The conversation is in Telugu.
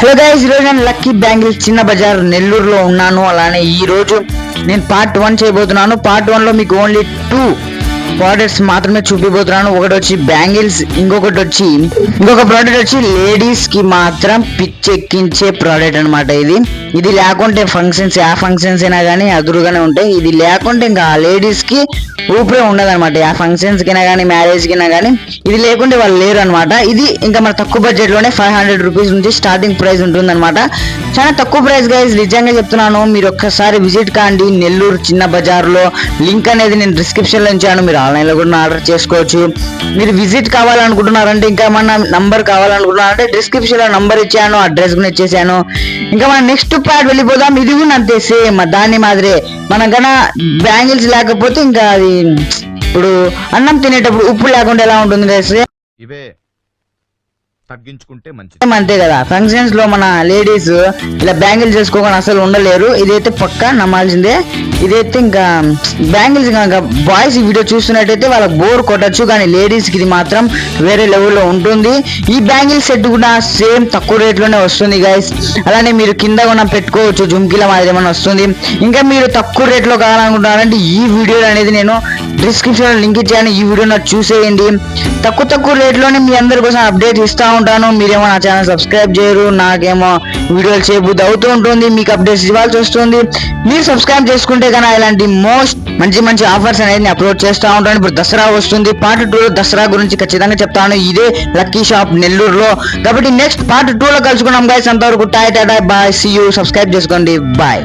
హలో గైస్, ఈరోజు నేను లక్కీ బ్యాంగిల్స్ చిన్న బజార్ నెల్లూరులో ఉన్నాను. అలానే ఈ రోజు నేను పార్ట్ 1 చేయబోతున్నాను. పార్ట్ 1 లో మీకు ఓన్లీ 2 ప్రోడక్ట్స్ మాత్రమే చూపిపోతున్నాను. ఒకటి వచ్చి బ్యాంగిల్స్, ఇంకొక ప్రోడక్ట్ వచ్చి లేడీస్ కి మాత్రం పిచ్చెక్కించే ప్రోడక్ట్ అనమాట. ఇది లేకుంటే ఫంక్షన్స్ అయినా కానీ అదురుగానే ఉంటాయి. ఇది లేకుంటే ఇంకా లేడీస్ కి ఊపిరే ఉండదు అనమాట. ఆ ఫంక్షన్స్ కినా కానీ మ్యారేజ్ కినా కానీ ఇది లేకుంటే వాళ్ళు లేరు అనమాట. ఇది ఇంకా మన తక్కువ బడ్జెట్ లోనే 500 రూపీస్ నుంచి స్టార్టింగ్ ప్రైస్ ఉంటుంది అనమాట. చాలా తక్కువ ప్రైస్ గైస్, నిజంగా చెప్తున్నాను. మీరు ఒక్కసారి విజిట్ కాండి నెల్లూరు చిన్న బజార్ లో. లింక్ అనేది నేను డిస్క్రిప్షన్ లో ఇచ్చాను. మీరు ఆన్లైన్ లో కూడా ఆర్డర్ చేసుకోవచ్చు. మీరు విజిట్ కావాలనుకుంటున్నారంటే, ఇంకా మన నంబర్ కావాలనుకుంటున్నారంటే డిస్క్రిప్షన్ లో నంబర్ ఇచ్చాను, అడ్రస్ కూడా ఇచ్చేసాను. ఇంకా మనం నెక్స్ట్ పార్ట్ వెళ్ళిపోదాం. ఇది కూడా అంతే సేమ్ దాని మాదిరే. మనం కన్నా బ్యాంగిల్స్ లేకపోతే ఇంకా అది ఇప్పుడు అన్నం తినేటప్పుడు ఉప్పు లేకుండా ఎలా ఉంటుంది గైస్, ఇవే తగ్గించుకుంటే మంచిది. అంతే కదా. ఫంక్షన్స్ లో మన లేడీస్ ఇలా బ్యాంగిల్స్ చేసుకోకుండా అసలు ఉండలేరు. ఇదైతే పక్కా నమ్మాల్సిందే. ఇదైతే ఇంకా బ్యాంగిల్స్ కనుక బాయ్స్ ఈ వీడియో చూస్తున్నట్టయితే వాళ్ళకి బోర్ కొట్టచ్చు, కానీ లేడీస్ కి ఇది మాత్రం వేరే లెవెల్లో ఉంటుంది. ఈ బ్యాంగిల్ సెట్ కూడా సేమ్ తక్కువ రేట్ లోనే వస్తుంది గైస్. అలానే మీరు కింద కూడా పెట్టుకోవచ్చు, జుమ్కీల మాదిరి ఏమైనా వస్తుంది. ఇంకా మీరు తక్కువ రేట్ లో కావాలనుకుంటున్నారంటే ఈ వీడియో అనేది నేను డిస్క్రిప్షన్ లో లింక్ ఇచ్చాను. ఈ వీడియో నాకు చూసేయండి. తక్కువ రేట్ లోనే మీ అందరి కోసం అప్డేట్ ఇస్తా ఉంటాను. మీరేమో నా ఛానల్ సబ్స్క్రైబ్ చేయరు, నాకేమో వీడియోలు చేయబుద్ధి అవుతూ ఉంటుంది, మీకు అప్డేట్స్ ఇవ్వాల్సి వస్తుంది. మీరు సబ్స్క్రైబ్ చేసుకుంటే కన్నా ఇలాంటి మంచి ఆఫర్స్ అనేది అప్లోడ్ చేస్తూ ఉంటాను. ఇప్పుడు దసరా వస్తుంది. పార్ట్ 2 దసరా గురించి ఖచ్చితంగా చెప్తాను. ఇదే లక్కీ షాప్ నెల్లూరులో. కాబట్టి నెక్స్ట్ పార్ట్ 2 లో కలుసుకున్నాం గైస్. అంతవరకు tata bye, see you. Subscribe చేసుకోండి. బాయ్.